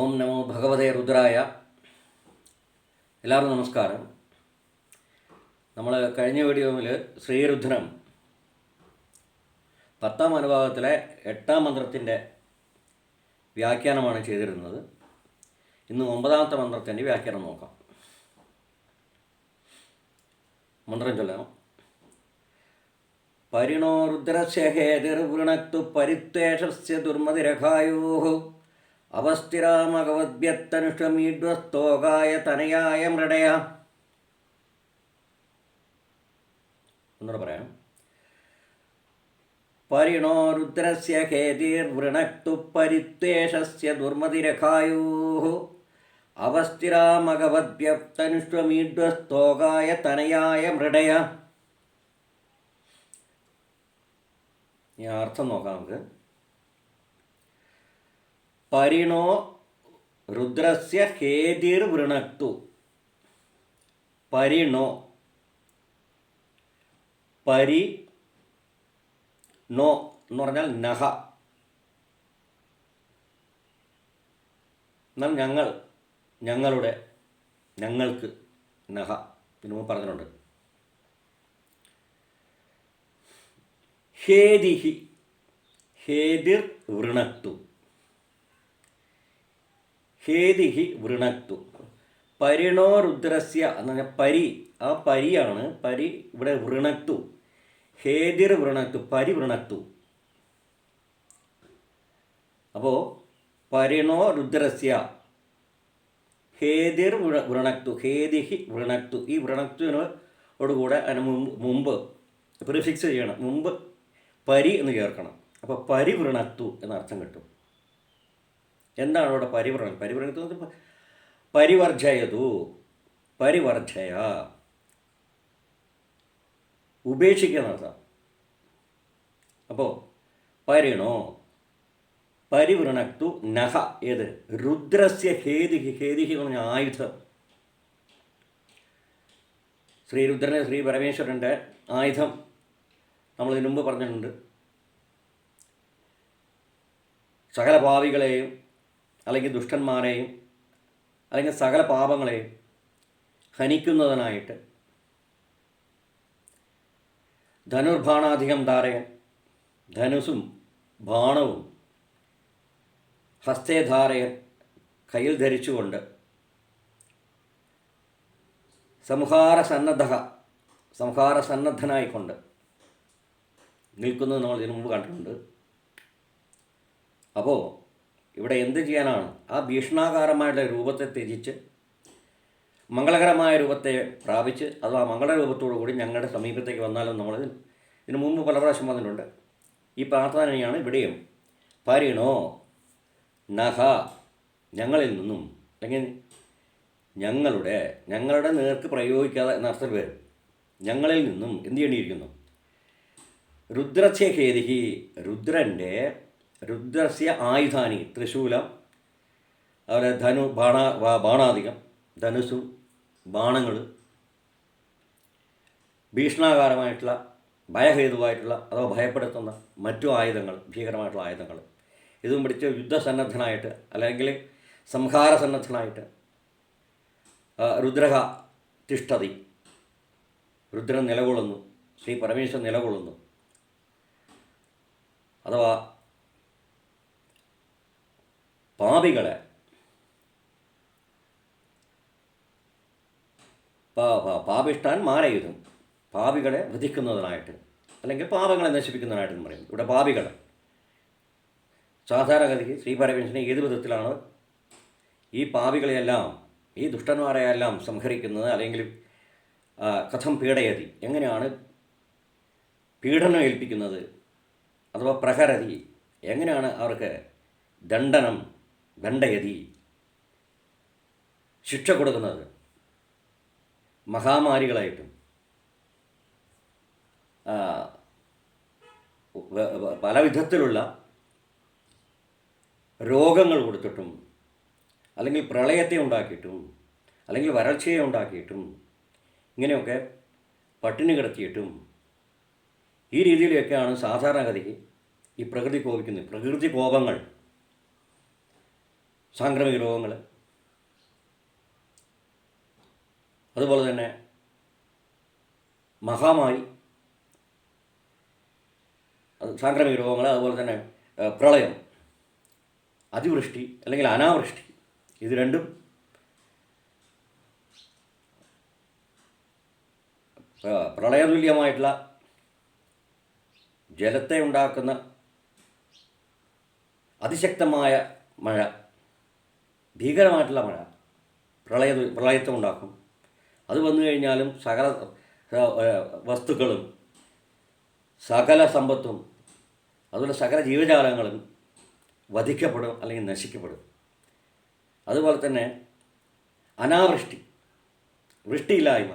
ഓം നമോ ഭഗവതേ രുദ്രായ. എല്ലാവർക്കും നമസ്കാരം. നമ്മൾ കഴിഞ്ഞ വീഡിയോയിൽ ശ്രീരുദ്രം 10ാം അനുഭാഗത്തിലെ 8ാം മന്ത്രത്തിൻ്റെ വ്യാഖ്യാനമാണ് ചെയ്തിരുന്നത്. ഇന്ന് 9ാമത്തെ മന്ത്രത്തിൻ്റെ വ്യാഖ്യാനം നോക്കാം. മന്ത്രം ചൊല്ലാം. പരിണോ രുദ്രസ്യ ഹേതിർവൃണക്തു പരിത്വേഷസ്യ ദുർമതിരഘായോഃ അവസ്ഥിരാമകവദ്ഭ്യത്തനുഷ്ഠമീഡ്വസ്തോകായ തനയായ മൃഡയ. ഒന്നുകൂടെ പറയാം. പരിണോ രുദ്രസ്യ ഹേതിർവൃണക്തു പരിത്വേഷസ്യ ദുർമതിരഘായോഃ അവസ്ഥിരാമകവദ്ഭ്യത്തനുഷ്ഠമീഡ്വസ്തോകായ തനയായ മൃഡയ. ഞാൻ അർത്ഥം നോക്കാം നമുക്ക്. പരിണോ രുദ്രസ്യ ഹേതിർവൃണക്തു. പരിണോ നോ എന്ന് പറഞ്ഞാൽ നഹ. എന്നാൽ ഞങ്ങൾക്ക് നഹ പിന്നെ പറഞ്ഞിട്ടുണ്ട്. ഹേതിഹി ഹേതിർ വൃണക്തു. ഹേതിഹി വൃണക്തു. പരിണോ രുദ്രസ്യ എന്ന് പറഞ്ഞാൽ ആ പരിയാണ്. ഇവിടെ വൃണക്തു. ഹേതിർ വൃണക്തു, പരിവൃണക്തു. അപ്പോൾ പരിണോ രുദ്രസ്യ ഹേതിർ വൃണക്തു, ഹേതിഹി വൃണക്തു. ഈ വൃണക്തുവിനോടുകൂടെ അതിന് മുമ്പ് പ്രിഫിക്സ് ചെയ്യണം. മുമ്പ് പരി എന്ന് ചേർക്കണം. അപ്പോൾ പരിവൃണക്തു എന്നർത്ഥം കിട്ടും. എന്താണ് അവിടെ പരിവൃണക്തു? പരിവർജയതു, പരിവർജയ, ഉപേക്ഷിക്കുക എന്നർത്ഥം. അപ്പോൾ പരിണോ പരിവൃണക്തു നഹ. ഏത്? രുദ്രസ്യ ഹേതിഹി. ഹേതിഹി എന്ന് പറഞ്ഞാൽ ആയുധം. ശ്രീരുദ്രന് ശ്രീ പരമേശ്വരൻ്റെ ആയുധം നമ്മൾ ഇതിനു മുമ്പ് പറഞ്ഞിട്ടുണ്ട്. സകല പാപികളെയും അല്ലെങ്കിൽ ദുഷ്ടന്മാരെയും അല്ലെങ്കിൽ സകല പാപങ്ങളെയും ഹനിക്കുന്നതിനായിട്ട് ധനുർബാണാധികം ധാരയൻ, ധനുസും ബാണവും ഹസ്തേ ധാരയൻ, കയ്യിൽ ധരിച്ചുകൊണ്ട് സംഹാരസന്നദ്ധനായിക്കൊണ്ട് നിൽക്കുന്നത് നമ്മൾ ഇതിനു മുമ്പ് കണ്ടിട്ടുണ്ട്. അപ്പോൾ ഇവിടെ എന്ത് ചെയ്യാനാണ്? ആ ഭീഷണാകാരമായിട്ടുള്ള രൂപത്തെ ത്യജിച്ച് മംഗളകരമായ രൂപത്തെ പ്രാപിച്ച് അഥവാ മംഗളരൂപത്തോടു കൂടി ഞങ്ങളുടെ സമീപത്തേക്ക് വന്നാലും നമ്മൾ ഇതിനു മുമ്പ് പല പ്രാവശ്യം വന്നിട്ടുണ്ട്. ഈ പ്രാർത്ഥനയാണ് ഇവിടെയും. പരിണോ നഹ, ഞങ്ങളിൽ നിന്നും, അല്ലെങ്കിൽ ഞങ്ങളുടെ നേർക്ക് പ്രയോഗിക്കാതെ എന്നർത്ഥത്തിൽ വരും. ഞങ്ങളിൽ നിന്നും എന്ത് ചെയ്യേണ്ടിയിരിക്കുന്നു? രുദ്രസ്യ ഹേതിഹി, രുദ്രസ്യ ആയുധാനി, ത്രിശൂലം, അതുപോലെ ബാണാധികം, ധനുസ്സും ബാണങ്ങൾ, ഭീഷണാകാരമായിട്ടുള്ള ഭയഹേതുവായിട്ടുള്ള അഥവാ ഭയപ്പെടുത്തുന്ന മറ്റു ആയുധങ്ങൾ, ഭീകരമായിട്ടുള്ള ആയുധങ്ങൾ, ഇതും പിടിച്ച് യുദ്ധസന്നദ്ധനായിട്ട് അല്ലെങ്കിൽ സംഹാരസന്നദ്ധനായിട്ട് രുദ്രഹ തിഷ്ഠതി, രുദ്രൻ നിലകൊള്ളുന്നു, ശ്രീ പരമേശ്വരൻ നിലകൊള്ളുന്നു. അഥവാ പാപികളെ പാപിഷ്ടാൻ മാരയുധം, പാപികളെ വധിക്കുന്നതിനായിട്ട് അല്ലെങ്കിൽ പാപങ്ങളെ നശിപ്പിക്കുന്നതിനായിട്ടെന്ന് പറയും. ഇവിടെ പാപികളെ സാധാരണഗതിക്ക് ശ്രീ പരമേശ്വരനെ ഏത് വിധത്തിലാണ് ഈ പാപികളെയെല്ലാം, ഈ ദുഷ്ടന്മാരെയെല്ലാം സംഹരിക്കുന്നത്, അല്ലെങ്കിൽ കഥം പീഡയതി, എങ്ങനെയാണ് പീഡനം ഏൽപ്പിക്കുന്നത്, അഥവാ പ്രഹരതി, എങ്ങനെയാണ് അവർക്ക് ദണ്ഡയതി, ശിക്ഷ കൊടുക്കുന്നത്, മഹാമാരികളായിട്ടും പല വിധത്തിലുള്ള രോഗങ്ങൾ കൊടുത്തിട്ടും അല്ലെങ്കിൽ പ്രളയത്തെ ഉണ്ടാക്കിയിട്ടും അല്ലെങ്കിൽ വരൾച്ചയെ ഉണ്ടാക്കിയിട്ടും ഇങ്ങനെയൊക്കെ പട്ടിണി കിടത്തിയിട്ടും ഈ രീതിയിലൊക്കെയാണ് സാധാരണഗതിക്ക് ഈ പ്രകൃതി കോപിക്കുന്നത്. പ്രകൃതി കോപങ്ങൾ സാംക്രമിക രോഗങ്ങൾ, അതുപോലെ തന്നെ മഹാമാരി, സാംക്രമിക രോഗങ്ങൾ, അതുപോലെ തന്നെ പ്രളയം, അതിവൃഷ്ടി അല്ലെങ്കിൽ അനാവൃഷ്ടി, ഇത് രണ്ടും പ്രളയതുല്യമായിട്ടുള്ള ജലത്തെ ഉണ്ടാക്കുന്ന അതിശക്തമായ മഴ, ഭീകരമായിട്ടുള്ള മഴ പ്രളയത്തെ ഉണ്ടാക്കും. അത് വന്നു കഴിഞ്ഞാലും സകല വസ്തുക്കളും സകല സമ്പത്തും അതുപോലെ സകല ജീവജാലങ്ങളും വധിക്കപ്പെടും അല്ലെങ്കിൽ നശിക്കപ്പെടും. അതുപോലെ തന്നെ അനാവൃഷ്ടി, വൃഷ്ടിയില്ലായ്മ,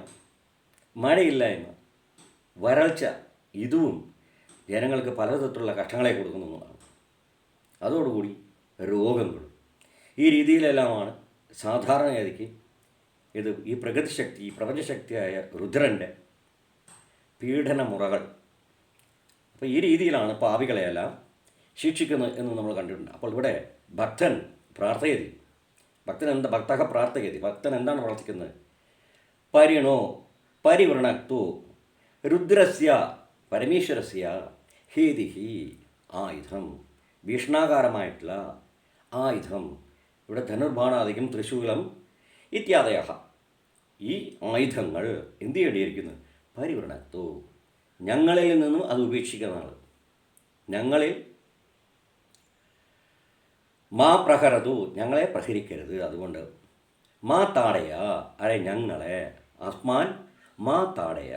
മഴയില്ലായ്മ, വരൾച്ച, ഇതും ജനങ്ങൾക്ക് പലതരത്തിലുള്ള കഷ്ടങ്ങളെ കൊടുക്കുന്നതാണ്. അതോടുകൂടി രോഗങ്ങളും. ഈ രീതിയിലെല്ലാമാണ് സാധാരണഗതിക്ക് ഈ പ്രകൃതിശക്തി, ഈ പ്രപഞ്ചശക്തിയായ രുദ്രൻ്റെ പീഡനമുറകൾ. അപ്പോൾ ഈ രീതിയിലാണ് പാപികളെയെല്ലാം ശിക്ഷിക്കുന്നത് എന്ന് നമ്മൾ കണ്ടിട്ടുണ്ട്. അപ്പോൾ ഇവിടെ ഭക്തൻ പ്രാർത്ഥയതി, ഭക്തഃ പ്രാർത്ഥയതി, ഭക്തൻ എന്താണ് പ്രാർത്ഥിക്കുന്നത്? പരിണോ പരിവൃണക്തു രുദ്രസ്യ പരമേശ്വരസ്യ ഹേതിഹി ആയുധം, ഭീഷണാകാരമായിട്ടുള്ള ആയുധം. ഇവിടെ ധനുർബാണാദികം ത്രിശൂലം ഇത്യാദയ, ഈ ആയുധങ്ങൾ എന്ത് ചെയ്യേണ്ടിയിരിക്കുന്നു? പരിവൃണക്തു, ഞങ്ങളിൽ നിന്നും അത് ഉപേക്ഷിക്കുന്നതാണ്. ഞങ്ങളിൽ മാ പ്രഹരതു, ഞങ്ങളെ പ്രഹരിക്കരുത്. അതുകൊണ്ട് മാ താടയ, ഞങ്ങളെ, അസ്മാൻ മാ താടയ,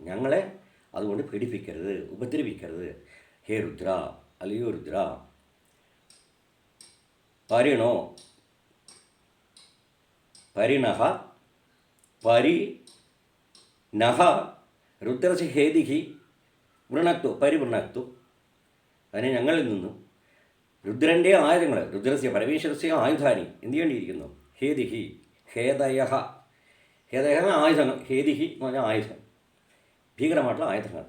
ഞങ്ങളെ അതുകൊണ്ട് പീഡിപ്പിക്കരുത്, ഉപദ്രവിക്കരുത്. ഹേ രുദ്ര, അല്ലയോ രുദ്ര. പരിണോ പരിണഹ പരിനഹ രുദ്രസ്യ ഹേതിഹി വൃണക്തു പരിവൃണക്തു, അതിനെ ഞങ്ങളിൽ നിന്നും രുദ്രൻ്റെ ആയുധങ്ങൾ, രുദ്രസ്യ പരമേശ്വരസ്യ ആയുധാനി എന്ത് ചെയ്യേണ്ടിയിരിക്കുന്നു? ഹേതിഹി, ഹേതയ, ഹേതയ ആയുധങ്ങൾ, ഹേതിഹി എന്ന് പറഞ്ഞാൽ ആയുധം, ഭീകരമായിട്ടുള്ള ആയുധങ്ങൾ.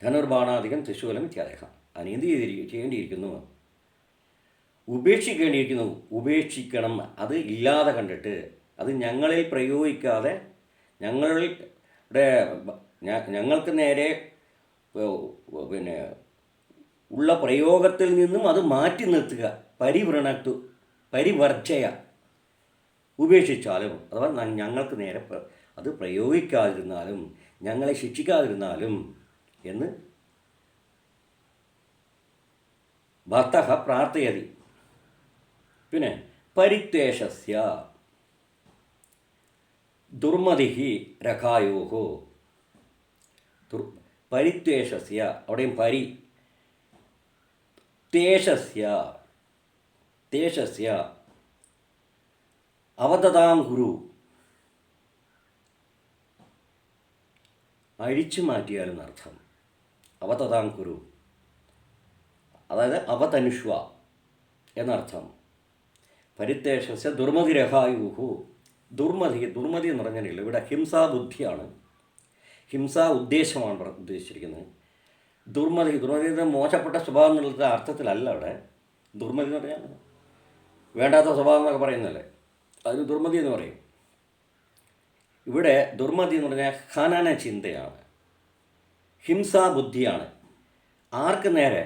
ധനുർബാണാധികം ത്രിശൂലം ഇത്യാദയ, അതിന് എന്ത് ചെയ്യേണ്ടിയിരിക്കുന്നു? ഉപേക്ഷിക്കേണ്ടിയിരിക്കുന്നു. ഉപേക്ഷിക്കണം, അത് ഇല്ലാതെ കണ്ടിട്ട്, അത് ഞങ്ങളിൽ പ്രയോഗിക്കാതെ, ഞങ്ങൾക്ക് നേരെ പിന്നെ ഉള്ള പ്രയോഗത്തിൽ നിന്നും അത് മാറ്റി നിർത്തുക. പരിവൃണക്തു, പരിവർജയ, ഉപേക്ഷിച്ചാലും, അഥവാ ഞങ്ങൾക്ക് നേരെ അത് പ്രയോഗിക്കാതിരുന്നാലും, ഞങ്ങളെ ശിക്ഷിക്കാതിരുന്നാലും എന്ന് ഭക്തഃ പ്രാർത്ഥയതി. പിന്നെ പരിത്വേഷസ്യ ദുർമതിഹി രഖായോഹോ, പരിത്വേഷസ്യ, അവിടെയും തേഷസ്യ അവദതാം ഗുരു, അഴിച്ചു മാറ്റിയാലെന്നർത്ഥം. അവതതാം കുരു, അതായത് അവതനുഷ്വ എന്നർത്ഥം. പരിത്തേഷസ്യ ദുർമതിരഹായുഹു, ദുർമതി എന്ന് പറഞ്ഞാൽ ഇവിടെ ഹിംസാബുദ്ധിയാണ്, ഹിംസാ ഉദ്ദേശമാണ് ഉദ്ദേശിച്ചിരിക്കുന്നത്. ദുർമതി മോശപ്പെട്ട സ്വഭാവം എന്നുള്ള അർത്ഥത്തിലല്ല അവിടെ. ദുർമതി എന്ന് പറഞ്ഞാൽ വേണ്ടാത്ത സ്വഭാവം എന്നൊക്കെ പറയുന്നല്ലേ, അതിന് ദുർമതി എന്ന് പറയും. ഇവിടെ ദുർമതി എന്ന് പറഞ്ഞാൽ ഹനന ചിന്തയാണ്, ഹിംസാബുദ്ധിയാണ്. ആർക്ക് നേരെ?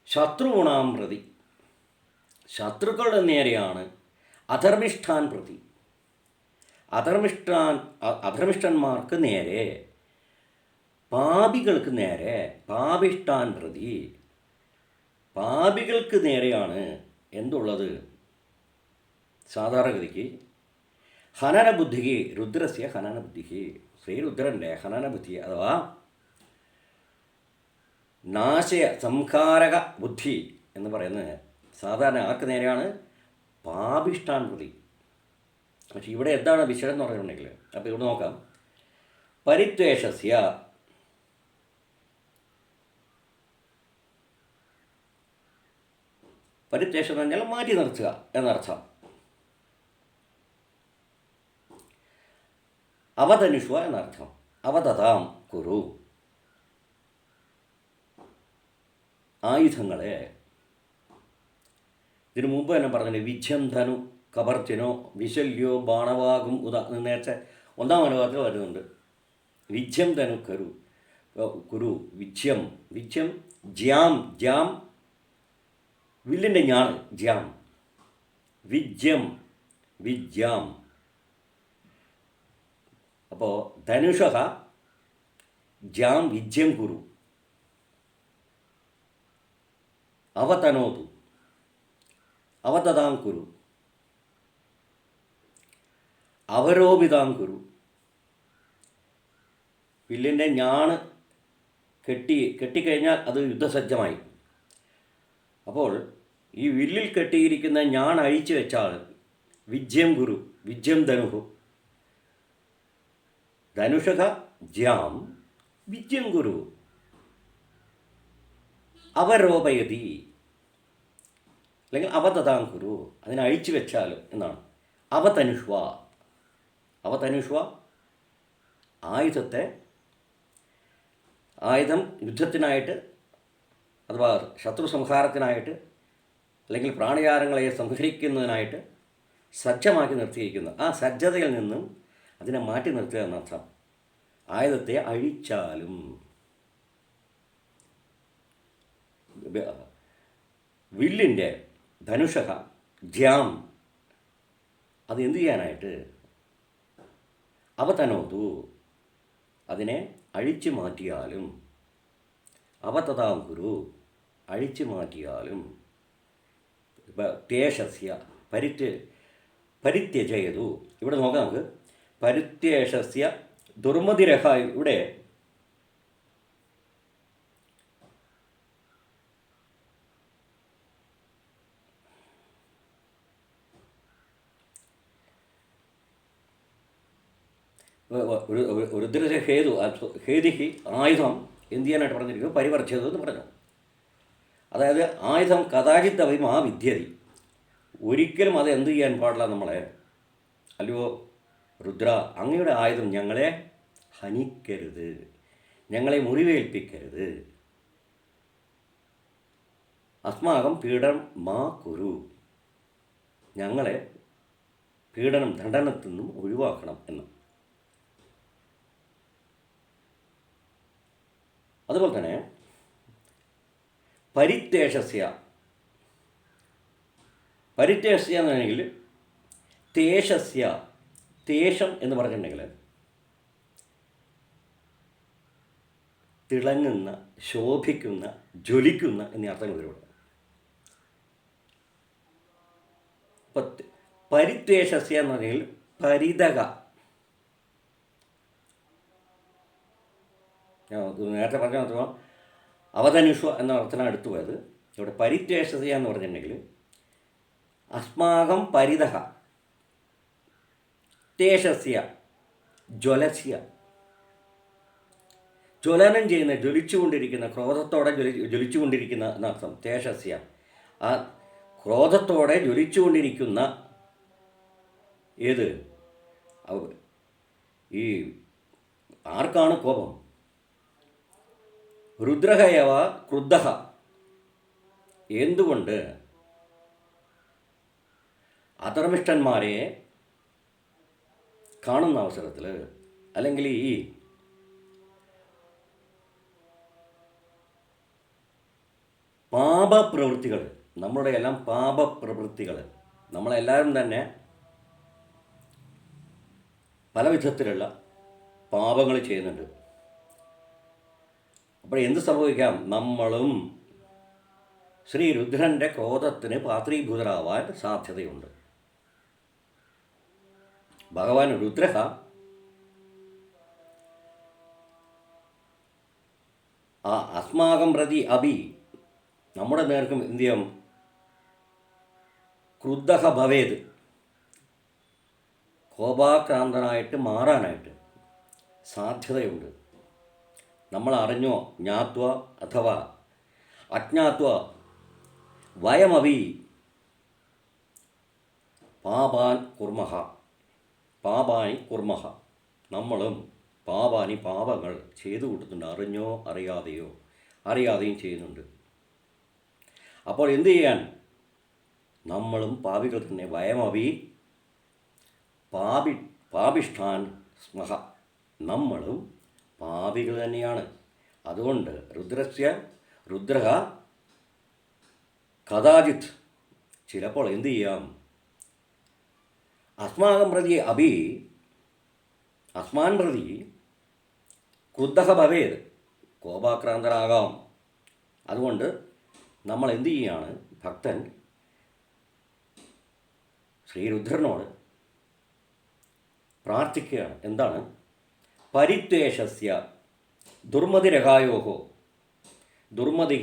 ശത്രുഗുണാം പ്രതി, ശത്രുക്കളുടെ നേരെയാണ്. അധർമ്മിഷ്ഠാൻ പ്രതി, അധർമ്മിഷ്ഠന്മാർക്ക് നേരെ, പാപികൾക്ക് നേരെ. പാപിഷ്ഠാൻ പ്രതി, പാപികൾക്ക് നേരെയാണ് എന്തുള്ളത്? സാധാരണഗതിക്ക് ഹനനബുദ്ധിക്ക്, രുദ്രസ്യ ഹനനബുദ്ധിക്ക്, ശ്രീരുദ്രൻ്റെ ഹനനബുദ്ധി അഥവാ നാശയ സംഹാരക ബുദ്ധി എന്ന് പറയുന്നത് സാധാരണ ആർക്ക് നേരെയാണ്? പാപിഷ്ഠാൻ പ്രതി. പക്ഷെ ഇവിടെ എന്താണ് വിഷയം എന്ന് പറഞ്ഞിട്ടുണ്ടെങ്കിൽ, അപ്പോൾ ഇവിടെ നോക്കാം. പരിത്വേഷസ്യ, പരിത്വേഷം എന്ന് പറഞ്ഞാൽ മാറ്റി നിർത്തുക എന്നർത്ഥം. അവതനുഷ്വ എന്നർത്ഥം. അവതതാം കുരു, ആയുധങ്ങളെ ഇതിനു മുമ്പ് തന്നെ പറഞ്ഞിട്ടുണ്ട് വിച്ഛം ധനു കവർച്ചനോ വിശല്യോ ബാണവാകും നേരത്തെ ഒന്നാം അനുവാദത്തിൽ വരുന്നുണ്ട്. വിച്ഛം ധനു കുരു വിച്ഛം വിച്ഛം ജ്യാം ജ്യാം വില്ലിൻ്റെ ഞാണ് ജ്യാം വിജ്യം വിജ്യാം. അപ്പോൾ ധനുഷ ജ്യാം വിജ്യം കുരു അവതനോതു അവതതാം കുരു അവരോപിതാം കുരു. വില്ലിൻ്റെ ഞാണ് കെട്ടിക്കഴിഞ്ഞാൽ അത് യുദ്ധസജ്ജമായി. അപ്പോൾ ഈ വില്ലിൽ കെട്ടിയിരിക്കുന്ന ഞാൻ അഴിച്ചു വെച്ചാൽ വിജ്യം ഗുരു വിജ്യം ധനുഹു ധനുഷക ജ്യാം വിജ്യം ഗുരു അവരോപയതി അല്ലെങ്കിൽ അവതതാം കുരു, അതിനെ അഴിച്ചു വെച്ചാൽ എന്നാണ്. അവതനുഷ്വ അവതനുഷ്വ ആയുധം യുദ്ധത്തിനായിട്ട് അഥവാ ശത്രു സംഹാരത്തിനായിട്ട് അല്ലെങ്കിൽ പ്രാണയാരങ്ങളെ സംഹരിക്കുന്നതിനായിട്ട് സജ്ജമാക്കി നിർത്തിയിരിക്കുന്ന ആ സജ്ജതയിൽ നിന്നും അതിനെ മാറ്റി നിർത്തുക എന്നർത്ഥം. ആയുധത്തെ അഴിച്ചാലും വില്ലിൻ്റെ ധനുഷക ജ്യാം അത് എന്തു ചെയ്യാനായിട്ട് അവതനോതു അതിനെ അഴിച്ചു മാറ്റിയാലും അവതതാം കുരു അഴിച്ചു മാറ്റിയാലും തേഷസ്യ പരിത്യജയതു. ഇവിടെ നോക്കാം നമുക്ക്. പരിത്യേഷസ്യ ദുർമതിരഹ ഇവിടെ രുദ്രജ ഹേതിഹി ആയുധം എന്ത് ചെയ്യാനായിട്ട് പറഞ്ഞിരിക്കുന്നു? പരിവർജ്ജതു എന്ന് പറഞ്ഞു. അതായത് ആയുധം കഥാചിത്ത വൈമാ വിദ്യതി, ഒരിക്കലും അത് എന്ത് ചെയ്യാൻ പാടില്ല നമ്മളെ. അല്ലയോ രുദ്ര, അങ്ങയുടെ ആയുധം ഞങ്ങളെ ഹനിക്കരുത്, ഞങ്ങളെ മുറിവേൽപ്പിക്കരുത്. അസ്മാകം പീഡനം മാ കുരു, ഞങ്ങളെ ദണ്ഡനത്തിൽ നിന്നും ഒഴിവാക്കണം എന്ന്. അതുപോലെ തന്നെ പരിത്തേഷസ്യ എന്ന് പറഞ്ഞെങ്കിൽ തേഷം എന്ന് പറഞ്ഞിട്ടുണ്ടെങ്കിൽ തിളങ്ങുന്ന, ശോഭിക്കുന്ന, ജ്വലിക്കുന്ന എന്നീ അർത്ഥങ്ങൾ വരും. അപ്പം പരിത്തേഷസ്യ എന്ന് പറഞ്ഞെങ്കിൽ പരിതക. നേരത്തെ പറഞ്ഞ മാത്രം അവതനുഷ്വ എന്ന അർത്ഥത്തിനാണ് എടുത്തു പോയത്. ഇവിടെ പരിത്തേഷസ്യ എന്ന് പറഞ്ഞിട്ടുണ്ടെങ്കിൽ അസ്മാകം പരിതഹ തേഷസ്യ ജ്വലസ്യ, ജ്വലനം ചെയ്യുന്ന, ജ്വലിച്ചുകൊണ്ടിരിക്കുന്ന, ക്രോധത്തോടെ ജ്വലിച്ചുകൊണ്ടിരിക്കുന്ന എന്നർത്ഥം. തേഷസ്യ ആ ക്രോധത്തോടെ ജ്വലിച്ചുകൊണ്ടിരിക്കുന്ന ഏത് ഈ ആർക്കാണ് കോപം? രുദ്രഹയവ ക്രുദ്ധഹ. എന്തുകൊണ്ട്? അധർമ്മിഷ്ഠന്മാരെ കാണുന്ന അവസരത്തിൽ, അല്ലെങ്കിൽ ഈ പാപപ്രവൃത്തികൾ, നമ്മളുടെ എല്ലാം പാപപ്രവൃത്തികൾ, നമ്മളെല്ലാവരും തന്നെ പല വിധത്തിലുള്ള പാപങ്ങൾ ചെയ്യുന്നുണ്ട്. അപ്പോൾ എന്ത് സംഭവിക്കാം? നമ്മളും ശ്രീ രുദ്രൻ്റെ ക്രോധത്തിന് പാത്രീഭൂതരാവാൻ സാധ്യതയുണ്ട്. ഭഗവാൻ രുദ്ര ആ അസ്മാകം പ്രതി അഭി നമ്മുടെ നേർക്കും എന്ത് ചെയ്യും? ക്രുദ്ധ ഭവേത്, കോപാക്രാന്തനായിട്ട് മാറാനായിട്ട് സാധ്യതയുണ്ട്. നമ്മൾ അറിഞ്ഞോ ജ്ഞാത്വ അഥവാ അജ്ഞാത്വ വയമവി പാപാനി കുർമഹ, നമ്മളും പാപങ്ങൾ ചെയ്തു കൂട്ടുന്നുണ്ട്. അറിഞ്ഞോ അറിയാതെയും ചെയ്യുന്നുണ്ട്. അപ്പോൾ എന്തു ചെയ്യാൻ? നമ്മളും പാപികൾ തന്നെ. വയമപി പാപി പാപിഷ്ഠാൻ സ്മഹ, നമ്മളും പാപികൾ തന്നെയാണ്. അതുകൊണ്ട് രുദ്ര കഥാചിത് ചിലപ്പോൾ എന്തു ചെയ്യാം, അസ്മാൻ പ്രതി ക്രുദ്ധ ഭവേത്, കോപാക്രാന്തനാകാം. അതുകൊണ്ട് നമ്മൾ എന്തു ചെയ്യാണ്, ഭക്തൻ ശ്രീരുദ്രനോട് പ്രാർത്ഥിക്കുകയാണ്. എന്താണ്? പരിത്വേഷസ്യ ദുർമതിരഹായോഹോ, ദുർമതി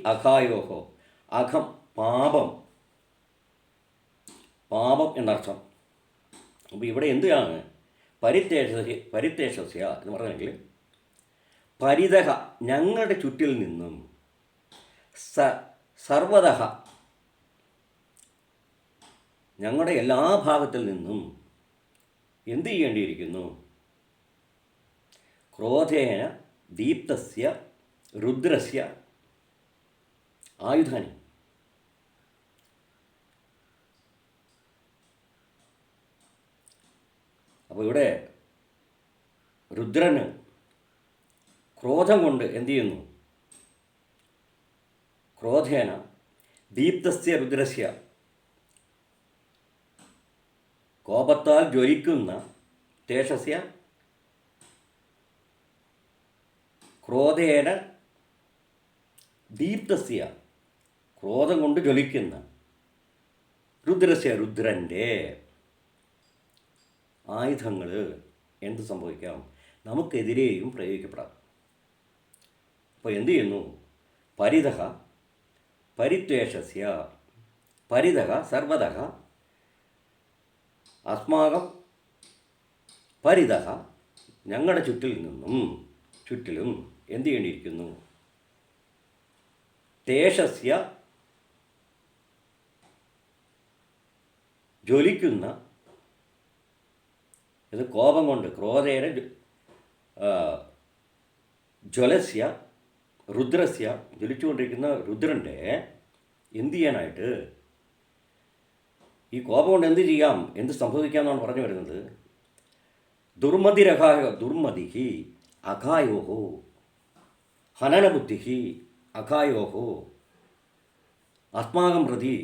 അഘായോഹോ, അഘം പാപം എന്നർത്ഥം. അപ്പോൾ ഇവിടെ എന്താണ് പരിത്തേഷസ്യ എന്ന് പറഞ്ഞെങ്കിൽ, പരിതഹ ഞങ്ങളുടെ ചുറ്റിൽ നിന്നും, സർവതഃ ഞങ്ങളുടെ എല്ലാ ഭാഗത്തിൽ നിന്നും എന്ത് ചെയ്യേണ്ടിയിരിക്കുന്നു, ക്രോധേന ദീപ്തസ്യ രുദ്രസ്യ ആയുധാനി. അപ്പോൾ ഇവിടെ രുദ്രന് ക്രോധം കൊണ്ട് എന്തു ചെയ്യുന്നു, ക്രോധേന ദീപ്തസ്യ രുദ്രസ്യ, കോപത്താൽ ജ്വലിക്കുന്ന, തേഷസ്യ ക്രോധേന ദീപ്തസ്യ, ക്രോധം കൊണ്ട് ജ്വലിക്കുന്ന, രുദ്രൻ്റെ ആയുധങ്ങൾ എന്ത് സംഭവിക്കാം, നമുക്കെതിരെയും പ്രയോഗിക്കപ്പെടാം. അപ്പോൾ എന്തു ചെയ്യുന്നു, പരിത്വേഷസ്യ സർവതഃ അസ്മാകം ഞങ്ങളുടെ ചുറ്റിലും എന്തു ചെയ്യേണ്ടിയിരിക്കുന്നു, തേഷസ്യ ജ്വലിക്കുന്ന, ഇത് കോപം കൊണ്ട്, ക്രോധേന ജ്വലസ്യ രുദ്രസ്യ, ജ്വലിച്ചുകൊണ്ടിരിക്കുന്ന രുദ്രൻ്റെ എന്തു ചെയ്യാനായിട്ട്, ഈ കോപം കൊണ്ട് എന്ത് ചെയ്യാം, എന്ത് സംഭവിക്കാം എന്നാണ് പറഞ്ഞു വരുന്നത്. ദുർമതിഹി അഘായോഹോ, ഹനനബുദ്ധി അഘായോഹോ, അസ്മാകം പ്രതി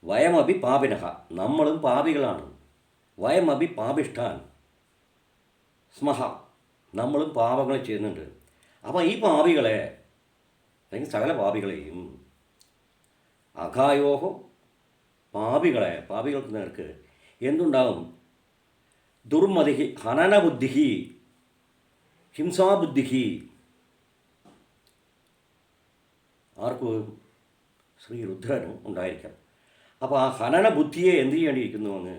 വയമപി പാപിനഃ, നമ്മളും പാപികളാണ്. വയമപി പാപിഷ്ഠാൻ സ്മഹ, നമ്മളും പാപങ്ങൾ ചെയ്യുന്നുണ്ട്. അപ്പോൾ ഈ പാപികളെ, അല്ലെങ്കിൽ സകല പാപികളെയും, അഘായോഹോ പാപികൾക്ക് നേർക്ക് എന്തുണ്ടാകും, ദുർമതി ഹനനബുദ്ധി ഹിംസാബുദ്ധി, ആർക്കും ശ്രീരുദ്രനും ഉണ്ടായിരിക്കാം. അപ്പോൾ ആ ഹനന ബുദ്ധിയെ എന്ത് ചെയ്യേണ്ടിയിരിക്കുന്നുവെന്ന്,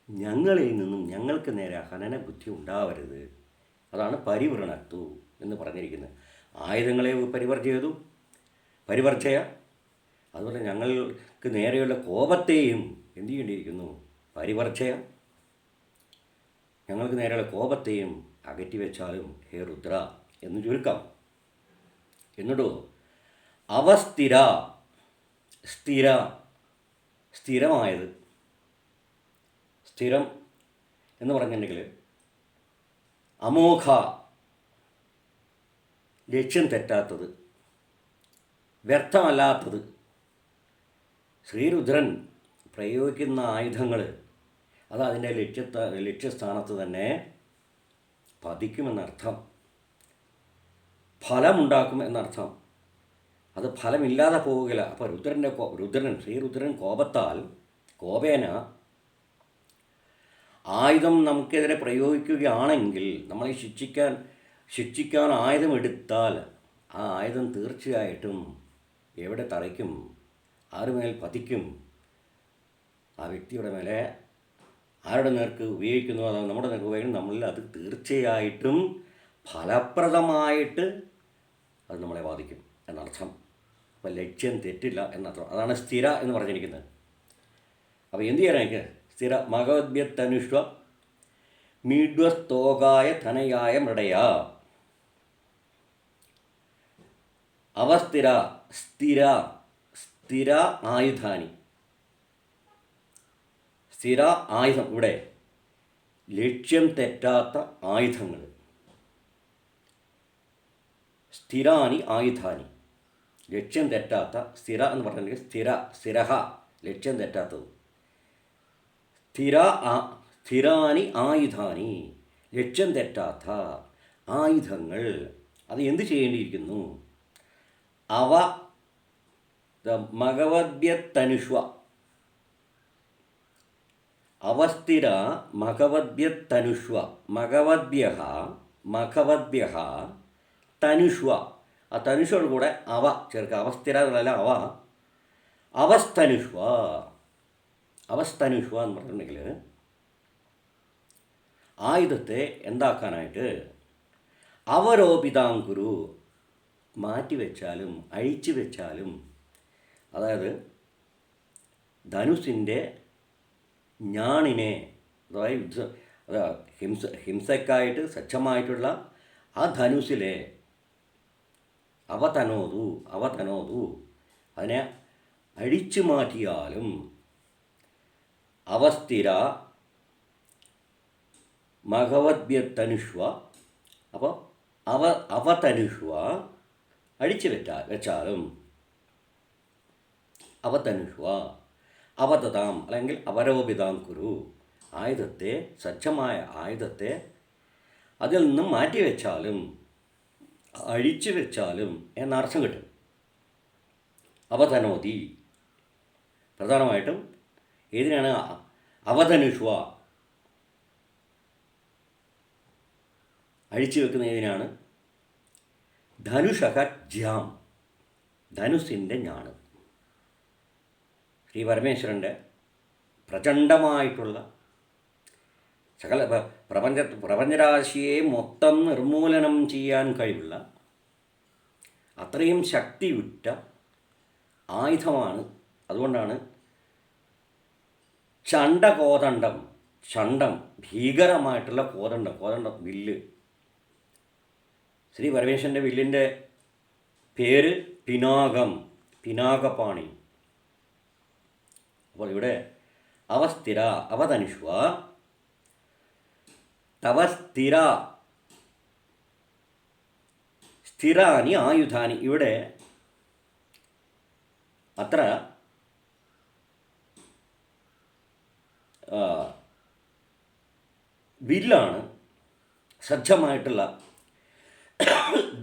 ഞങ്ങളിൽ നിന്നും ഞങ്ങൾക്ക് നേരെ ഹനന ബുദ്ധി ഉണ്ടാവരുത്. അതാണ് പരിവൃണത്തു എന്ന് പറഞ്ഞിരിക്കുന്നത്. ആയുധങ്ങളെ പരിവർജയ, അതുപോലെ ഞങ്ങൾക്ക് നേരെയുള്ള കോപത്തെയും എന്തു ചെയ്യേണ്ടിയിരിക്കുന്നു, പരിവർജയ, ഞങ്ങൾക്ക് നേരെയുള്ള കോപത്തെയും അകറ്റിവെച്ചാലും ഹേ രുദ്ര എന്ന് ചുരുക്കാം. എന്നിട്ടോ സ്ഥിരമായത്, സ്ഥിരം എന്ന് പറഞ്ഞിട്ടുണ്ടെങ്കിൽ അമോഘ, ലക്ഷ്യം തെറ്റാത്തത്, വ്യർത്ഥമല്ലാത്തത്. ശ്രീരുദ്രൻ പ്രയോഗിക്കുന്ന ആയുധങ്ങൾ അത് അതിൻ്റെ ലക്ഷ്യസ്ഥാനത്ത് തന്നെ പതിക്കുമെന്നർത്ഥം, ഫലമുണ്ടാക്കും എന്നർത്ഥം. അത് ഫലമില്ലാതെ പോവുകയില്ല. അപ്പോൾ ശ്രീരുദ്രൻ കോപേന ആയുധം നമുക്കെതിരെ പ്രയോഗിക്കുകയാണെങ്കിൽ, നമ്മളെ ശിക്ഷിക്കാൻ ആയുധം എടുത്താൽ ആ ആയുധം തീർച്ചയായിട്ടും എവിടെ തറയ്ക്കും, ആരുമേൽ പതിക്കും, ആ വ്യക്തിയുടെ മേലെ ആരുടെ നേർക്ക് ഉപയോഗിക്കുന്നു, അത് നമ്മുടെ നേർക്ക് ഉപയോഗിക്കുന്നു, നമ്മളിൽ അത് തീർച്ചയായിട്ടും ഫലപ്രദമായിട്ട് അത് നമ്മളെ ബാധിക്കും എന്നർത്ഥം. അപ്പോൾ ലക്ഷ്യം തെറ്റില്ല എന്നർത്ഥം. അതാണ് സ്ഥിര എന്ന് പറഞ്ഞിരിക്കുന്നത്. അപ്പോൾ എന്ത് ചെയ്യാനായിട്ട്, സ്ഥിര മഗവദ്ഭ്യത്തനുഷ്വ മീഡ്വസ്തോകായ ധനയായ മൃഡയ, അവസ്ഥിര സ്ഥിര സ്ഥിര ആയുധാനി. സ്ഥിര ആയുധം, ഇവിടെ ലക്ഷ്യം തെറ്റാത്ത ആയുധങ്ങൾ. സ്ഥിരാനി ആയുധാനി, ലക്ഷ്യം തെറ്റാത്ത. സ്ഥിര എന്ന് പറഞ്ഞിട്ടുണ്ടെങ്കിൽ സ്ഥിരഹ, ലക്ഷ്യം തെറ്റാത്തത്. സ്ഥിരാനി ആയുധാനി, ലക്ഷ്യം തെറ്റാത്ത ആയുധങ്ങൾ. അത് എന്ത് ചെയ്യേണ്ടിയിരിക്കുന്നു? അവ മഘവദ്യത്തനുഷ്വ, അവസ്ഥിര മഘവദ്യത്തനുഷ്വ, മഘവദ്യഃ തനുഷ്വ. ആ തനുഷ്വയുടെ കൂടെ അവ ചേർക്കുക. അവസ്ഥിര എന്നല്ല, അവസ്ഥനുഷ്വ. അവസ്ഥനുഷ്വ എന്ന് പറഞ്ഞിട്ടുണ്ടെങ്കിൽ ആയുധത്തെ എന്താക്കാനായിട്ട്? അവരോപിതാങ്കുരു, മാറ്റിവെച്ചാലും അഴിച്ചു വെച്ചാലും. അതായത് ധനുസിൻ്റെ ഞാണിനെ, അതായത് ഹിംസക്കായിട്ട് സജ്ജമായിട്ടുള്ള ആ ധനുസിലെ അവതനോതു അതിനെ അഴിച്ചു മാറ്റിയാലും. അവസ്ഥിര മഘവദ്യത്തനുഷ്വ, അപ്പോൾ അവതനുഷ്വ അഴിച്ചു വെച്ചാലും. അവതനുഷ്വ അവതതാം, അല്ലെങ്കിൽ അവരോപിതാം കുരു, ആയുധത്തെ, സജ്ജമായ ആയുധത്തെ അതിൽ നിന്നും മാറ്റിവെച്ചാലും അഴിച്ചു വെച്ചാലും എന്നർത്ഥം കിട്ടും. അവതനോതി പ്രധാനമായിട്ടും ഏതിനാണ്? അവതനുഷ്വ, അഴിച്ചു വെക്കുന്ന ഏതിനാണ്? ധനുഷക ജ്യാം, ധനുസിൻ്റെ ഞാണ്. ശ്രീ പരമേശ്വരൻ്റെ പ്രചണ്ഡമായിട്ടുള്ള സകല പ്രപഞ്ചരാശിയെ മൊത്തം നിർമൂലനം ചെയ്യാൻ കഴിവുള്ള അത്രയും ശക്തിയുറ്റ ആയുധമാണ്. അതുകൊണ്ടാണ് ചണ്ഡം, ഭീകരമായിട്ടുള്ള കോദണ്ഡം വില്ല്. ശ്രീ പരമേശ്വരൻ്റെ വില്ലിൻ്റെ പേര് പിനാകപാണി. അപ്പോൾ ഇവിടെ അവസ്ഥിര അവതനുഷ്വ തവ സ്ഥിരാനി ആയുധാനി. ഇവിടെ അത്ര വില്ലാണ്, സജ്ജമായിട്ടുള്ള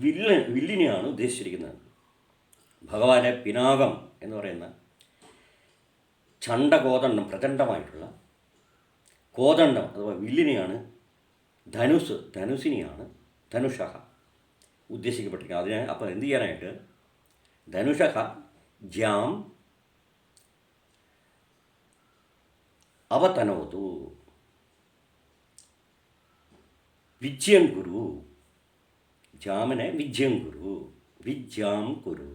വില്ലിനെയാണ് ഉദ്ദേശിച്ചിരിക്കുന്നത്. ഭഗവാന്റെ പിനാകം എന്ന് പറയുന്ന ചണ്ഡകോദണ്ഡം, പ്രചണ്ഡമായിട്ടുള്ള കോദണ്ഡം അഥവാ വില്ലിനെയാണ്, ധനുസിനെയാണ് ധനുഷഃ ഉദ്ദേശിക്കപ്പെട്ടിരിക്കുന്നത്. അതിനെ അപ്പോൾ എന്ത് ചെയ്യാനായിട്ട്? ധനുഷഃ ജ്യാം അവതനോതു വിജ്യം കുരു, ജാമനെ വിജ്യം കുരു,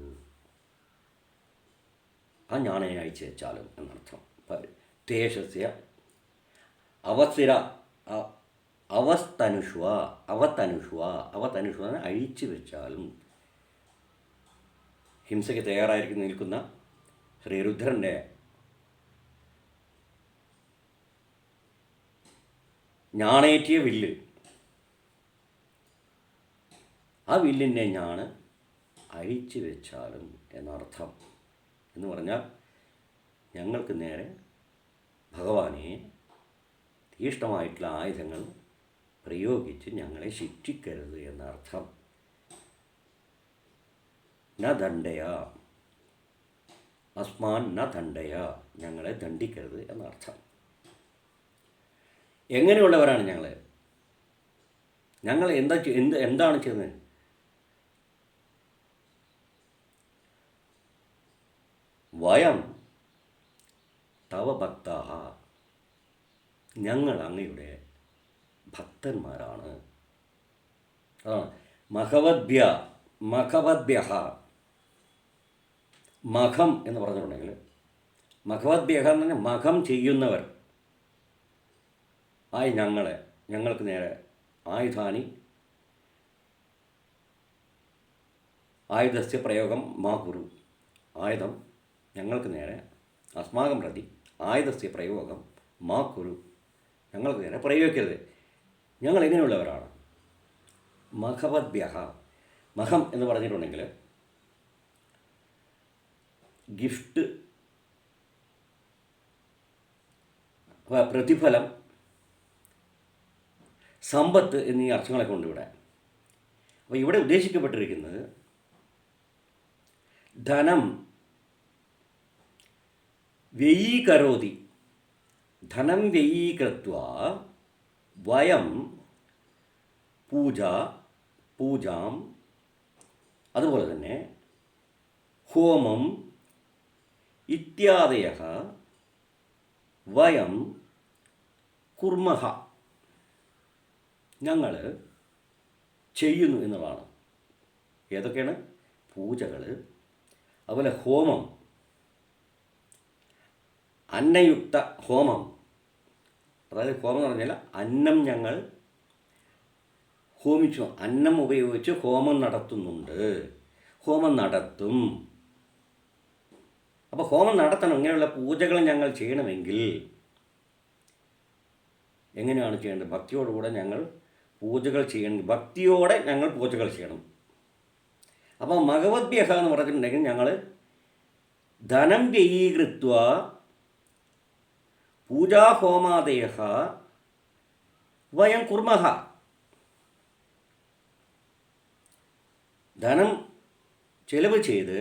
ആ ഞാണനെ അയച്ചു വെച്ചാലും എന്നർത്ഥം. തേഷസ്യ അവസ്ഥിര അവതനുഷ്വ അഴിച്ചു വെച്ചാലും. ഹിംസയ്ക്ക് തയ്യാറായിരിക്കും നിൽക്കുന്ന ശ്രീരുദ്രൻ്റെ ഞാണേറ്റിയ വില്ല്, ആ വില്ലിൻ്റെ ഞാണ് അഴിച്ചു വെച്ചാലും എന്നർത്ഥം. എന്ന് പറഞ്ഞാൽ ഞങ്ങൾക്ക് നേരെ ഭഗവാനെ തീഷ്ണമായിട്ടുള്ള ആയുധങ്ങൾ പ്രയോഗിച്ച് ഞങ്ങളെ ശിക്ഷിക്കരുത് എന്നർത്ഥം. ന ദണ്ഡയ അസ്മാൻ ന ദണ്ഡയ, ഞങ്ങളെ ദണ്ഡിക്കരുത് എന്നർത്ഥം. എങ്ങനെയുള്ളവരാണ് ഞങ്ങൾ എന്താണ് ചെയ്യുന്നത്? വയം തവ ഭക്താഹ, ഞങ്ങൾ അങ്ങയുടെ ഭക്തന്മാരാണ്. അതാണ് മഘവദ്ഭ്യഃ. മഖം എന്ന് പറഞ്ഞിട്ടുണ്ടെങ്കിൽ മഘവദ്ഭ്യഃ എന്ന് പറഞ്ഞാൽ മഖം ചെയ്യുന്നവർ ആയി ഞങ്ങൾക്ക് നേരെ ആയുധാനി ആയുധസ്യ പ്രയോഗം മാ കുരു. ആയുധം ഞങ്ങൾക്ക് നേരെ അസ്മാകം പ്രതി ആയുധസ്യ പ്രയോഗം മാ കുരു, ഞങ്ങൾക്ക് നേരെ പ്രയോഗിക്കരുത്. ഞങ്ങൾ എങ്ങനെയുള്ളവരാണ്? മഖവദ്ഭ്യഃ. മഹം എന്ന് പറഞ്ഞിട്ടുണ്ടെങ്കിൽ ഗിഫ്റ്റ്, പ്രതിഫലം, സമ്പത്ത് എന്നീ അർത്ഥങ്ങളൊക്കെ ഉണ്ട് ഇവിടെ. അപ്പോൾ ഇവിടെ ഉദ്ദേശിക്കപ്പെട്ടിരിക്കുന്നത് ധനം വ്യയീകരോതി, ധനം വ്യയീകൃത്വാ വയം പൂജാം, അതുപോലെ തന്നെ ഹോമം ഇത്യാദയഃ വയം കുർമഃ, ഞങ്ങൾ ചെയ്യുന്നു എന്നുള്ളതാണ്. ഏതൊക്കെയാണ്? പൂജകൾ, അതുപോലെ ഹോമം, അന്നയുക്ത ഹോമം. അതായത് ഹോമം എന്ന് പറഞ്ഞാൽ അന്നം ഞങ്ങൾ ഹോമിച്ചു, അന്നം ഉപയോഗിച്ച് ഹോമം നടത്തുന്നുണ്ട്, ഹോമം നടത്തും. അപ്പോൾ ഹോമം നടത്തണം, ഇങ്ങനെയുള്ള പൂജകൾ ഞങ്ങൾ ചെയ്യണമെങ്കിൽ എങ്ങനെയാണ് ചെയ്യേണ്ടത്? ഭക്തിയോടുകൂടെ ഞങ്ങൾ പൂജകൾ ചെയ്യണം, ഭക്തിയോടെ ഞങ്ങൾ പൂജകൾ ചെയ്യണം. അപ്പോൾ മഖവദ്ഭ്യഃ എന്ന് പറഞ്ഞിട്ടുണ്ടെങ്കിൽ ഞങ്ങൾ ധനം വ്യയീകൃത്വ പൂജാഹോമാദയഃ വയം കുർമഃ. ധനം ചെലവ് ചെയ്ത്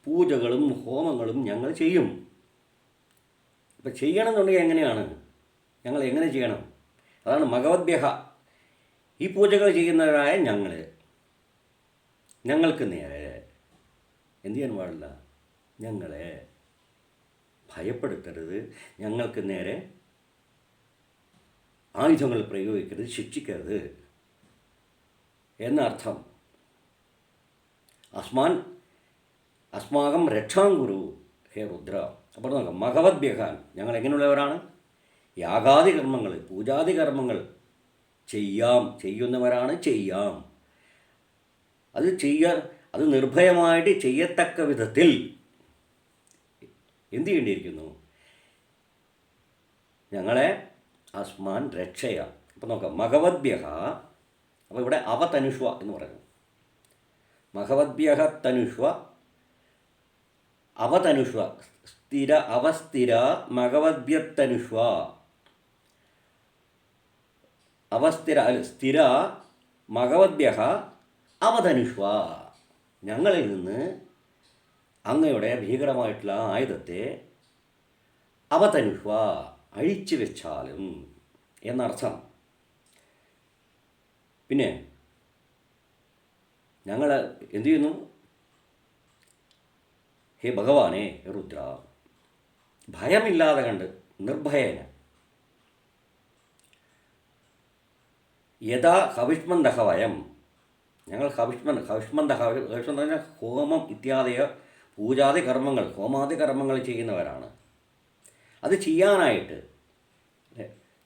പൂജകളും ഹോമങ്ങളും ഞങ്ങൾ ചെയ്യും. അപ്പം ചെയ്യണമെന്നുണ്ടെങ്കിൽ എങ്ങനെയാണ്? ഞങ്ങൾ എങ്ങനെ ചെയ്യണം? അതാണ് മഖവദ്ഭ്യഃ. ഈ പൂജകൾ ചെയ്യുന്നവരായ ഞങ്ങൾക്ക് നേരെ എന്ത് ചെയ്യാൻ പാടില്ല? ഞങ്ങളെ ഭയപ്പെടുത്തരുത്, ഞങ്ങൾക്ക് നേരെ ആയുധങ്ങൾ പ്രയോഗിക്കരുത്, ശിക്ഷിക്കരുത് എന്നർത്ഥം. അസ്മാകം രക്ഷാം കുരു ഹേ രുദ്ര. അപ്പോൾ നോക്കാം, മഖവദ്ഭ്യഃ ഞങ്ങൾ എങ്ങനെയുള്ളവരാണ്? യാഗാദി കർമ്മങ്ങൾ, പൂജാതി കർമ്മങ്ങൾ ചെയ്യുന്നവരാണ്, ചെയ്യാം. അത് നിർഭയമായിട്ട് ചെയ്യത്തക്ക വിധത്തിൽ എന്ത് ചെയ്യേണ്ടിയിരിക്കുന്നു? ഞങ്ങളെ അസ്മാൻ രക്ഷയ. അപ്പോൾ നോക്കാം, മഖവദ്ഭ്യഃ. അപ്പോൾ ഇവിടെ അവതനുഷ്വ എന്ന് പറയുന്നു. മഖവദ്ഭ്യഃ തനുഷ്വ, അവതനുഷ്വ, അവസ്ഥിര മഖവദ്ഭ്യത്തനുഷ്വ. സ്ഥിര മഖവദ്ഭ്യഃ അവതനുഷ്വ. ഞങ്ങളിൽ നിന്ന് അങ്ങയുടെ ഭീകരമായിട്ടുള്ള ആയുധത്തെ അവതനുഷ്വ അഴിച്ചു വെച്ചാലും എന്നർത്ഥം. പിന്നെ ഞങ്ങൾ എന്തു ചെയ്യുന്നു? ഹേ ഭഗവാനെ രുദ്ര, ഭയമില്ലാതെ കണ്ട് നിർഭയേന യഥാ ഹവിഷ്മന്തഃ വയം, ഞങ്ങൾ ഹവിഷ്മന്തഃ എന്ന് പറഞ്ഞാൽ ഹോമം ഇത്യാദിയ പൂജാതി കർമ്മങ്ങൾ, ഹോമാദി കർമ്മങ്ങൾ ചെയ്യുന്നവരാണ്. അത് ചെയ്യാനായിട്ട്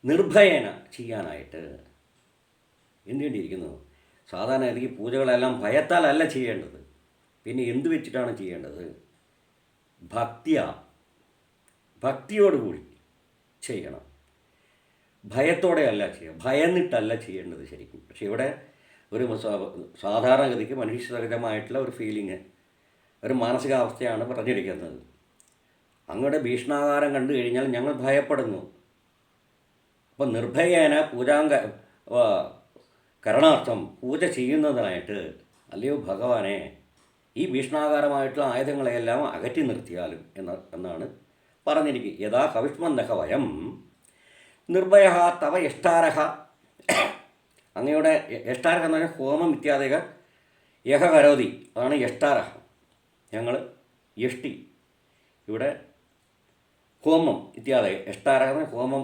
നിർഭയേന ചെയ്യാനായിട്ട് എന്ത് വേണ്ടിയിരിക്കുന്നു? സാധാരണ ഈ പൂജകളെല്ലാം ഭയത്താലല്ല ചെയ്യേണ്ടത്. പിന്നെ എന്ത് വെച്ചിട്ടാണ് ചെയ്യേണ്ടത്? ഭക്തിയോടുകൂടി ചെയ്യണം. ഭയത്തോടെയല്ല ചെയ്യുക, ഭയന്നിട്ടല്ല ചെയ്യേണ്ടത് ശരിക്കും. പക്ഷെ ഇവിടെ ഒരു സാധാരണഗതിക്ക് മനുഷ്യസഹജമായിട്ടുള്ള ഒരു ഫീലിങ്, ഒരു മാനസികാവസ്ഥയാണ് പറഞ്ഞിരിക്കുന്നത്. അങ്ങയുടെ ഭീഷണാകാരം കണ്ടു കഴിഞ്ഞാൽ ഞങ്ങൾ ഭയപ്പെടുന്നു. അപ്പം നിർഭയേന കരണാർത്ഥം പൂജ ചെയ്യുന്നതിനായിട്ട്, അല്ലയോ ഭഗവാനെ, ഈ ഭീഷണാകാരമായിട്ടുള്ള ആയുധങ്ങളെയെല്ലാം അകറ്റി നിർത്തിയാലും എന്നാണ് പറഞ്ഞിരിക്കുക. യഥാ ഹവിഷ്മന്തഃ വയം നിർഭയ തവ യഷ്ടാരഹ. അങ്ങയുടെ യഷ്ടാരഹ എന്ന് പറഞ്ഞാൽ ഹോമം ഇത്യാദിക യഹ കരോതി, അതാണ് യഷ്ടാരഹ. ഞങ്ങൾ യഷ്ടി, ഇവിടെ ഹോമം ഇത്യാദി യഷ്ടാരഹ ഹോമം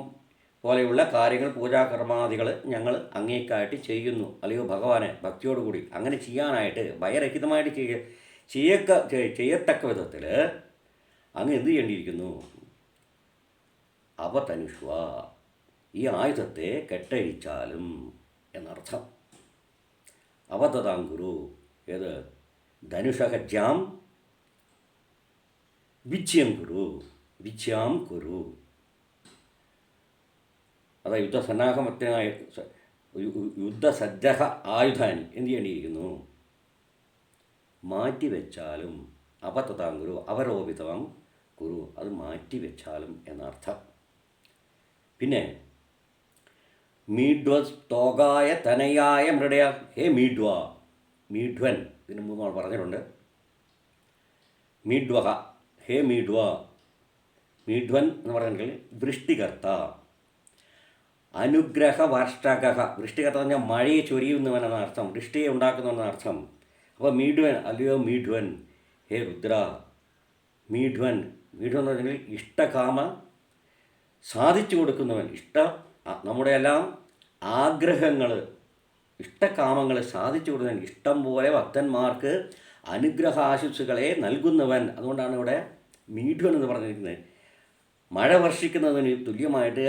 പോലെയുള്ള കാര്യങ്ങൾ, പൂജാകർമാദികൾ ഞങ്ങൾ അങ്ങേക്കായിട്ട് ചെയ്യുന്നു, അല്ലയോ ഭഗവാനെ, ഭക്തിയോടുകൂടി. അങ്ങനെ ചെയ്യാനായിട്ട് ഭയരഹിതമായിട്ട് ചെയ്യത്തക്ക വിധത്തിൽ അങ്ങ് എന്ത് ചെയ്യേണ്ടിയിരിക്കുന്നു? അവതനുഷ്വ, ഈ ആയുധത്തെ കെട്ടഴിച്ചാലും എന്നർത്ഥം. അവതതാം ഗുരു, ഏത് ധനുഷഹജ്യാം വിച്യം കുരു, വിച്യാം കുരു. അതാ യുദ്ധസന്നാഹമത്തിനായി യുദ്ധസജ്ജ ആയുധാനി എന്ത് ചെയ്യേണ്ടിയിരിക്കുന്നു? മാറ്റിവെച്ചാലും. അപതതാം കുരു, അവരോപിതം കുരു, അത് മാറ്റിവെച്ചാലും എന്നർത്ഥം. പിന്നെ മീഡ്വസ്തോകായ തനയായ മൃഡയ, ഹേ മീഡ്വ, മീഡ്വൻ ഇതിനു മുമ്പ് നമ്മൾ പറഞ്ഞിട്ടുണ്ട്. മീഡ്വഹ, ഹേ മീഡ്വ, മീഡ്വൻ എന്ന് പറഞ്ഞിട്ടുണ്ടെങ്കിൽ വൃഷ്ടികർത്ത. അനുഗ്രഹവർഷ്ടക, വൃഷ്ടികർത്ത എന്ന് പറഞ്ഞാൽ മഴയെ ചൊരിയുന്നവനെന്ന അർത്ഥം, വൃഷ്ടിയെ ഉണ്ടാക്കുന്നവനെന്ന അർത്ഥം. അപ്പോൾ മീഡ്വൻ, അല്ലയോ മീഡ്വൻ, ഹേ രുദ്ര, മീഡ്വൻ, മീഡ്വൻ എന്ന് പറഞ്ഞാൽ ഇഷ്ടകാമ സാധിച്ചു കൊടുക്കുന്നവൻ. നമ്മുടെ എല്ലാം ആഗ്രഹങ്ങൾ, ഇഷ്ടകാമങ്ങൾ സാധിച്ചു കൊടുക്കുന്നവൻ, ഇഷ്ടം പോലെ ഭക്തന്മാർക്ക് അനുഗ്രഹാശിസുകളെ നൽകുന്നവൻ. അതുകൊണ്ടാണ് ഇവിടെ മീഡ്വൻ എന്ന് പറഞ്ഞിരിക്കുന്നത്. മഴ വർഷിക്കുന്നതിന് തുല്യമായിട്ട്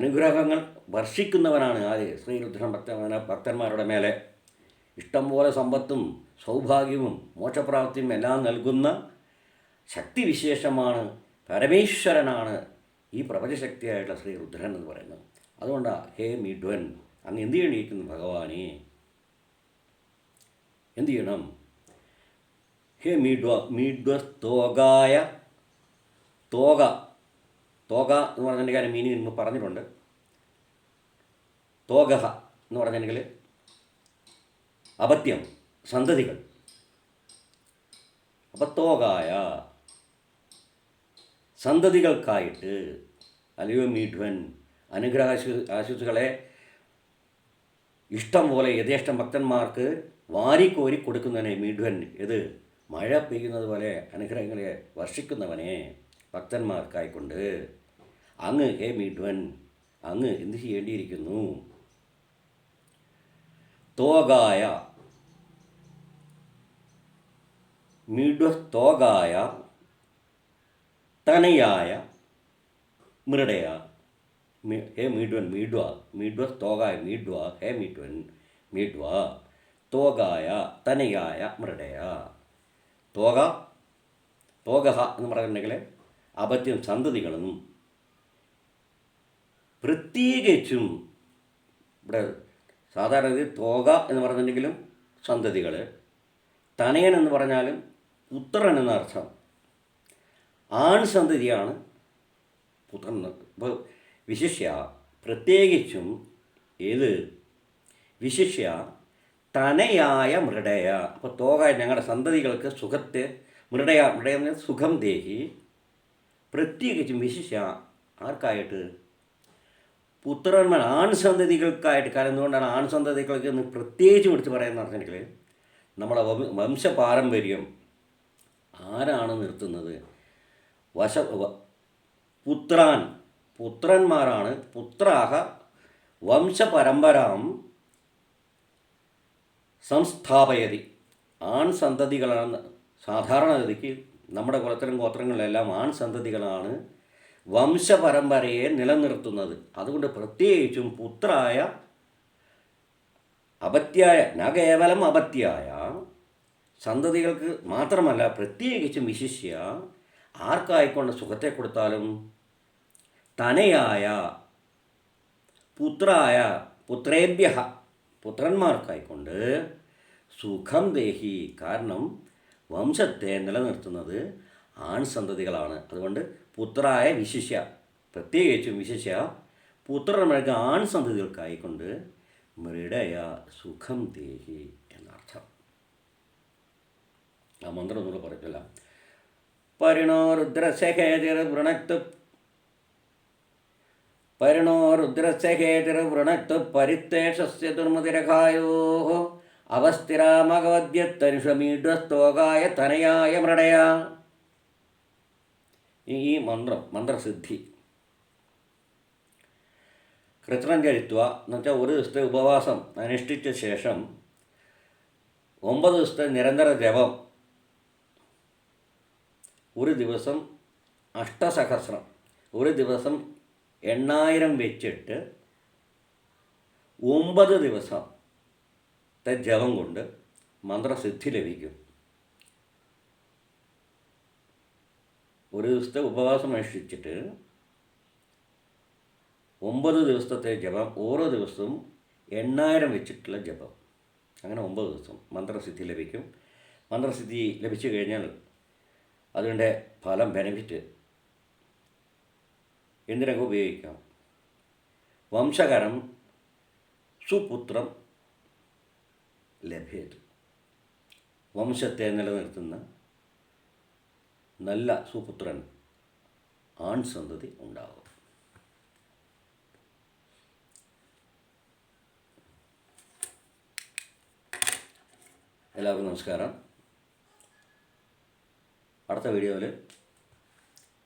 അനുഗ്രഹങ്ങൾ വർഷിക്കുന്നവനാണ് ആര്? ശ്രീരുദ്രൻ ഭക്തന്മാരുടെ മേലെ. ഇഷ്ടം പോലെ സമ്പത്തും സൗഭാഗ്യവും മോക്ഷപ്രാപ്തിയും എല്ലാം നൽകുന്ന ശക്തിവിശേഷമാണ്, പരമേശ്വരനാണ് ഈ പ്രപഞ്ചശക്തിയായിട്ടുള്ള ശ്രീരുദ്രൻ എന്ന് പറയുന്നത്. അതുകൊണ്ടാണ് ഹേ മീഡ്വൻ, അങ്ങ് എന്ത് ചെയ്യേണ്ടിയിരിക്കുന്നു ഭഗവാനെ? എന്തു ചെയ്യണം? ഹേ മീഡ്വസ്തോകായ, തോക എന്ന് പറഞ്ഞിട്ടുണ്ടെങ്കിൽ മീനിങ് മുമ്പ് പറഞ്ഞിട്ടുണ്ട്. തോഗഹ എന്ന് പറഞ്ഞിട്ടുണ്ടെങ്കിൽ അപത്യം, സന്തതികൾ. അപ്പം തോകായ, സന്തതികൾക്കായിട്ട്, അല്ലയോ മീഡ്വൻ, ആശുസുകളെ ഇഷ്ടം പോലെ യഥേഷ്ടം ഭക്തന്മാർക്ക് വാരിക്കോരി കൊടുക്കുന്നവനെ മീഡ്വൻ. ഇത് മഴ പെയ്യുന്നത് പോലെ അനുഗ്രഹങ്ങളെ വർഷിക്കുന്നവനെ ഭക്തന്മാർക്കായിക്കൊണ്ട് അങ്ങ്, ഹേ മീഡ്വൻ, അങ്ങ് എന്ത് ചെയ്യേണ്ടിയിരിക്കുന്നു? തോകായ, മീഡ്വസ്തോകായ തനയായ മൃഡയ, ഹേ മീഡ്വൻ, മീഡ്വസ്തോകായ മീഡ്വ, ഹേ മീഡ്വൻ, മീഡ്വ തോകായ തനയായ മൃഡയ. തോഗഹ എന്ന് പറഞ്ഞിട്ടുണ്ടെങ്കിൽ അപത്യം, സന്തതികളും. പ്രത്യേകിച്ചും ഇവിടെ സാധാരണ ഇത് തോക എന്ന് പറഞ്ഞിട്ടുണ്ടെങ്കിലും സന്തതികൾ, തനയൻ എന്ന് പറഞ്ഞാലും പുത്രൻ എന്നർത്ഥം. ആൺ സന്തതിയാണ് പുത്രൻ. ഇപ്പോൾ വിശിഷ്യ പ്രത്യേകിച്ചും ഏത്? വിശിഷ്യ തനയായ മൃഡയ. അപ്പോൾ തോക ഞങ്ങളുടെ സന്തതികൾക്ക് സുഖത്തെ, മൃഡയ എന്ന് സുഖം ദേഹി. പ്രത്യേകിച്ചും വിശിഷ്യ ആർക്കായിട്ട്? പുത്രന്മാർ, ആൺ സന്തതികൾക്കായിട്ട്. കാരണം എന്തുകൊണ്ടാണ് ആൺ സന്തതികൾക്ക് എന്ന് പ്രത്യേകിച്ചും എടുത്ത് പറയുന്ന പറഞ്ഞെങ്കിൽ നമ്മളെ വംശപാരമ്പര്യം ആരാണ് നിർത്തുന്നത്? പുത്രന്മാരാണ്. പുത്രാഹ വംശപരമ്പരാം സംസ്ഥാപയതി. ആൺ സന്തതികളാണ് സാധാരണഗതിക്ക് നമ്മുടെ കുലത്തിലും ഗോത്രങ്ങളിലെല്ലാം ആൺ സന്തതികളാണ് വംശപരമ്പരയെ നിലനിർത്തുന്നത്. അതുകൊണ്ട് പ്രത്യേകിച്ചും പുത്രായ അപത്യായ, ന കേവലം അപത്യായ സന്തതികൾക്ക് മാത്രമല്ല, പ്രത്യേകിച്ചും വിശിഷ്യ ആർക്കായിക്കൊണ്ട് സുഖത്തെ കൊടുത്താലും തനയായ പുത്രേഭ്യ പുത്രന്മാർക്കായിക്കൊണ്ട് സുഖം ദേഹി. കാരണം വംശത്തെ നിലനിർത്തുന്നത് ആൺ സന്തതികളാണ്. അതുകൊണ്ട് പുത്രായ വിശിഷ്യ, പ്രത്യേകിച്ചും വിശിഷ്യ പുത്രന്മാർക്ക് ആൺ സന്തതികൾക്കായിക്കൊണ്ട് മൃഡയ സുഖം ദേഹി എന്നർത്ഥം. ആ മന്ത്രം ഒന്നുകൂടെ പറയത്തില്ല. പരിണോ രുദ്രസ്യഹേതിർവൃണക്ത് പരിത്തേഷസ്യ ദുർമതിരഘായോഃ അവസ്ഥിരാമഗവദ്യത്തനുഷമീഡ്വസ്തോകായ തനയായ മൃഡയ. ഈ മന്ത്രസിദ്ധി കൃത്രം ചരിത്വ എന്ന് വെച്ചാൽ ഒരു ദിവസത്തെ ഉപവാസം അനുഷ്ഠിച്ച ശേഷം 9 ദിവസത്തെ നിരന്തര ജപം, ഒരു ദിവസം 8 ഒരു ദിവസം 8000 വെച്ചിട്ട് 9 ദിവസം ജപം കൊണ്ട് മന്ത്രസിദ്ധി ലഭിക്കും. ഒരു ദിവസത്തെ ഉപവാസം അനുഷ്ഠിച്ചിട്ട് 9 ദിവസത്തെ ജപം, ഓരോ ദിവസവും 8000 വെച്ചിട്ടുള്ള ജപം, അങ്ങനെ 9 ദിവസം മന്ത്രസിദ്ധി ലഭിക്കും. മന്ത്രസിദ്ധി ലഭിച്ചു കഴിഞ്ഞാൽ അതിൻ്റെ ഫലം, ബെനിഫിറ്റ് എന്തിനൊക്കെ ഉപയോഗിക്കാം. വംശകരം സുപുത്രം ലഭ്യത്, വംശത്തെ നിലനിർത്തുന്ന നല്ല സുപുത്രൻ, ആൺ സന്തതി ഉണ്ടാകും. എല്ലാവർക്കും നമസ്കാരം. അടുത്ത വീഡിയോയിൽ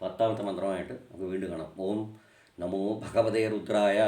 10ാമത്തെ മന്ത്രമായിട്ട് നമുക്ക് വീണ്ടും കാണാം. ഓം നമോ ഭഗവതേ രുദ്രായ.